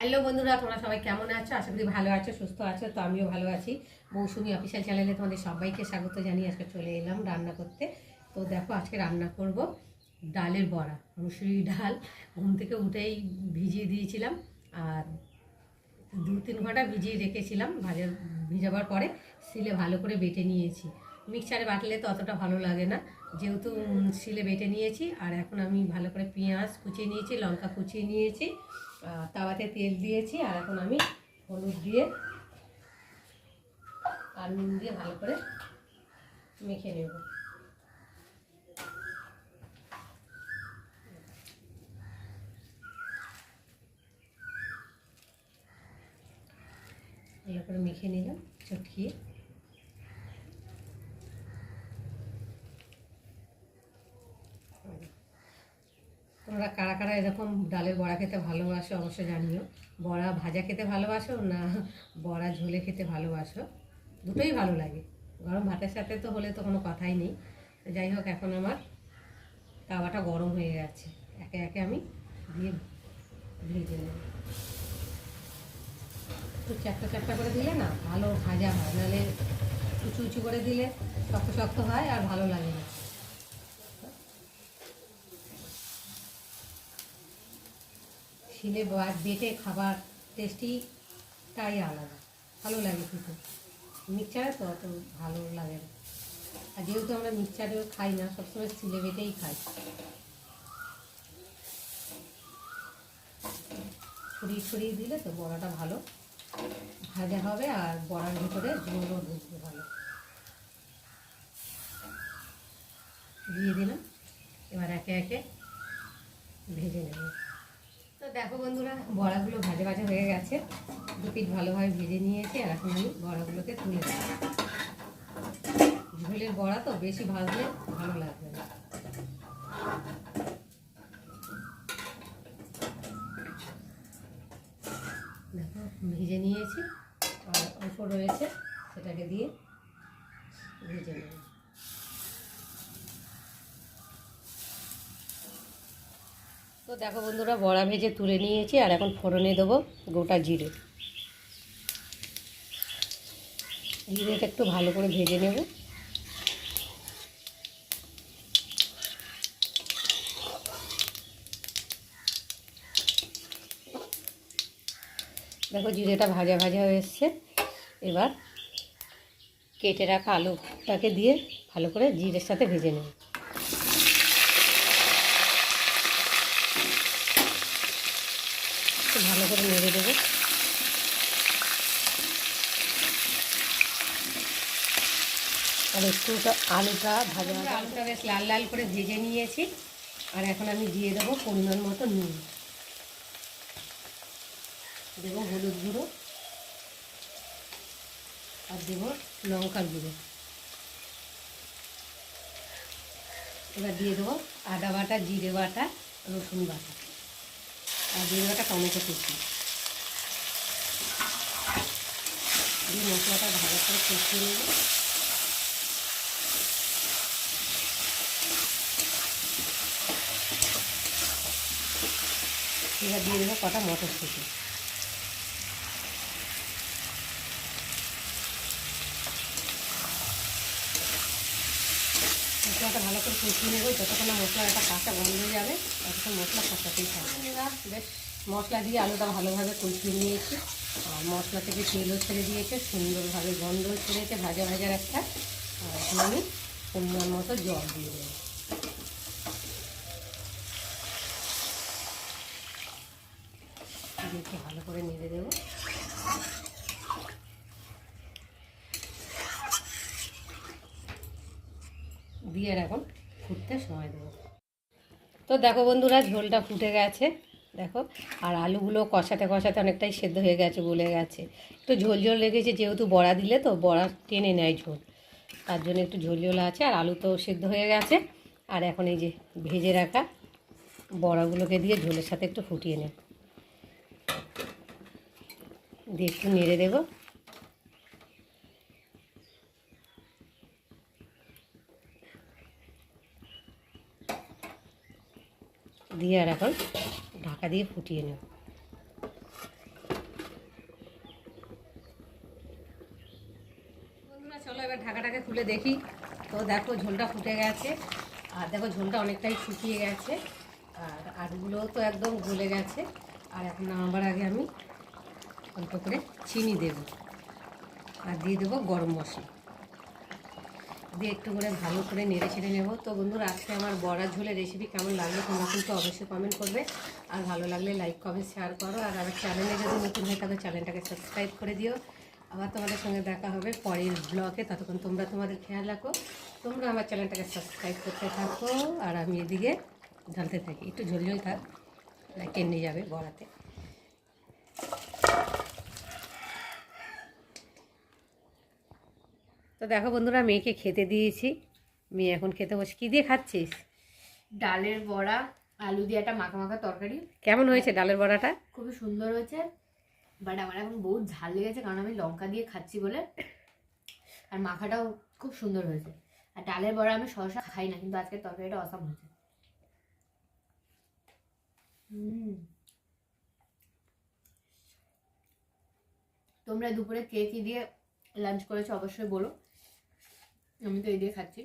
Hello বন্ধুরা, তোমরা সবাই কেমন আছো? আশা করি ভালো আছো, সুস্থ আছো। তো আমিও ভালো আছি। মৌসুমি অফিসিয়াল চ্যানেলে তোমাদের সবাইকে স্বাগত জানিয়ে আজকে চলে এলাম রান্না করতে। তো দেখো, আজকে রান্না করব ডালের বড়া। মুসুরি ডাল ঘুম থেকে উঠেই ভিজিয়ে দিয়েছিলাম, আর 2-3 ঘন্টা ভিজিয়ে রেখেছিলাম। ভিজাবার পরে শিলে ভালো করে বেটে নিয়েছি। মিক্সচারে বাটলে তো অতটা ভালো লাগে না, যেহেতু শিলে বেটে নিয়েছি। আর এখন আমি ভালো করে পেঁয়াজ কুচিয়ে নিয়েছি, লঙ্কা কুচিয়ে নিয়েছি, তাওয়াতে তেল দিয়েছি। আর এখন আমি হলুদ দিয়ে আর নুন দিয়ে ভালো করে মেখে নেব। ভালো করে মেখে নিলাম চটকিয়ে। তোমরা কারা কারা এরকম ডালের বড়া খেতে ভালোবাসো অবশ্যই জানিও। বড়া ভাজা খেতে ভালোবাসো না বড়া ঝোলে খেতে ভালোবাসো? দুটোই ভালো লাগে। গরম ভাতের সাথে তো হলে তো কোনো কথাই নেই। যাই হোক, এখন আমার তাওয়াটা গরম হয়ে গেছে। একে একে আমি দিয়ে ভেজে নেব। একটু চ্যাপটা চ্যাপটা করে দিলে না ভালো ভাজা হয়, নাহলে উঁচু উঁচু করে দিলে শক্ত শক্ত হয় আর ভালো লাগে না। শিলে বেটে খাবার টেস্টিটাই আলাদা, ভালো লাগে খেতে। মিক্সচারে তো অত ভালো লাগে না। আর যেহেতু আমরা মিক্সচারেও খাই না, সবসময় শিলে বেটেই খাই। ছড়িয়ে ছড়িয়ে দিলে তো বড়াটা ভালো ভাজা হবে, আর বড়ার ভিতরে ঝোলও ঢুকবে ভালো। দিয়ে দিলাম, এবার একে একে ভেজে নেব। তো দেখো বন্ধুরা, বড়াগুলো ভাজা ভাজা হয়ে গেছে। 2 পিঠ ভালোভাবে ভেজে নিয়েছি। আর এখন আমি বড়াগুলোকে তুলে দেব। ঝোলের বড়া তো বেশি ভাজলে ভালো লাগবে না। দেখো, ভেজে নিয়েছি, আর অল্প রয়েছে, সেটাকে দিয়ে ভেজে নেব। তো দেখো বন্ধুরা, বড়া ভেজে তুলে নিয়েছি। আর এখন ফোড়নে দেবো গোটা জিরে। জিরেটা একটু ভালো করে ভেজে নেব। দেখো, জিরেটা ভাজা ভাজা হয়ে এসছে। এবার কেটে রাখা আলুটাকে দিয়ে ভালো করে জিরের সাথে ভেজে নেব। ভালো করে নেড়ে দেবো। আর একটু আলুটা ভাজা ভাজা, আলুটা বেশ লাল লাল করে ভেজে নিয়েছি। আর এখন আমি দিয়ে দেবো পরিমাণ মতো নুন, দেবো হলুদ গুঁড়ো, আর দেবো লঙ্কার গুঁড়ো। এবার দিয়ে দেবো আদা বাটা, জিরে বাটা, রসুন বাটা, আর দিয়ে দেবো একটা টমেটো কুচি। দিয়ে মশলাটা ভালো করে কষিয়ে নেব। এবার দিয়ে দেবো কটা মটরশুঁটি। মশলাটা ভালো করে কষিয়ে নেব। যতক্ষণ না মশলার একটা কাঁচা গন্ধ যাবে ততক্ষণ মশলা কষাতেই থাকবে। বেশ মশলা দিয়ে আলুটা ভালোভাবে কষিয়ে নিয়েছি। আর মশলা থেকে তেলও ছেড়ে দিয়েছে, সুন্দরভাবে গন্ধও ছেড়েছে ভাজা ভাজার একটা। আর এখন আমি পরিমাণ মতো জল দিয়ে দেবো। দেখে ভালো করে নেড়ে দেবো। দিয়ে আর এখন ফুটতে সময় দেবো। তো দেখো বন্ধুরা, ঝোলটা ফুটে গেছে। দেখো, আর আলুগুলো কষাতে কষাতে অনেকটাই সেদ্ধ হয়ে গেছে, গলে গেছে। একটু ঝোল ঝোল লেগেছে, যেহেতু বড়া দিলে তো বড়া টেনে নেয় ঝোল, তার জন্য একটু ঝোল ঝোল আছে। আর আলু তো সেদ্ধ হয়ে গেছে। আর এখন এই যে ভেজে রাখা বড়াগুলোকে দিয়ে ঝোলের সাথে একটু ফুটিয়ে নেব। দিয়ে একটু নেড়ে দেবো। দিয়ে আর এখন ঢাকা দিয়ে ফুটিয়ে নেব। এবার ঢাকাটাকে খুলে দেখি। তো দেখো ঝোলটা ফুটে গেছে, আর দেখো ঝোলটা অনেকটাই শুকিয়ে গেছে, আর আলুগুলোও তো একদম গলে গেছে। আর এখন নামাবার আগে আমি অল্প করে চিনি দেব, আর দিয়ে দেবো গরম মশলা দিয়ে একটু করে ভালো করে নেড়ে ছেড়ে নেবো। তো বন্ধুরা, আজকে আমার বড়া ঝোলের রেসিপি কেমন লাগলো তোমরা কিন্তু অবশ্যই কমেন্ট করবে, আর ভালো লাগলে লাইক কমেন্ট শেয়ার করো। আর আমার চ্যানেলে যদি নতুন হয়ে থাকে চ্যানেলটাকে সাবস্ক্রাইব করে দিও। আবার তোমাদের সঙ্গে দেখা হবে পরের ব্লগে, ততক্ষণ তোমরা তোমাদের খেয়াল রাখো, তোমরা আমার চ্যানেলটাকে সাবস্ক্রাইব করতে থাকো, আর আমি এদিকে ঢালতে থাকি। একটু ঝোল ঝোল থাক, কেন্নে যাবে বড়াতে। তো দেখো বন্ধুরা, মেয়েকে খেতে দিয়েছি, মেয়ে এখন খেতে বসে। কী দিয়ে খাচ্ছিস? ডালের বড়া, আলু দিয়ে একটা মাখা মাখা তরকারি। কেমন হয়েছে ডালের বড়াটা? খুবই সুন্দর হয়েছে, বাট আমার এখন বহুত ঝাল লেগেছে কারণ আমি লঙ্কা দিয়ে খাচ্ছি বলে। আর মাখাটাও খুব সুন্দর হয়েছে। আর ডালের বড়া আমি সহসা খাই না, কিন্তু আজকের তরকারিটা অসাম হয়েছে। তোমরা দুপুরে কে কি দিয়ে লাঞ্চ করেছো অবশ্যই বলো। আমি তো এই দিয়ে খাচ্ছি।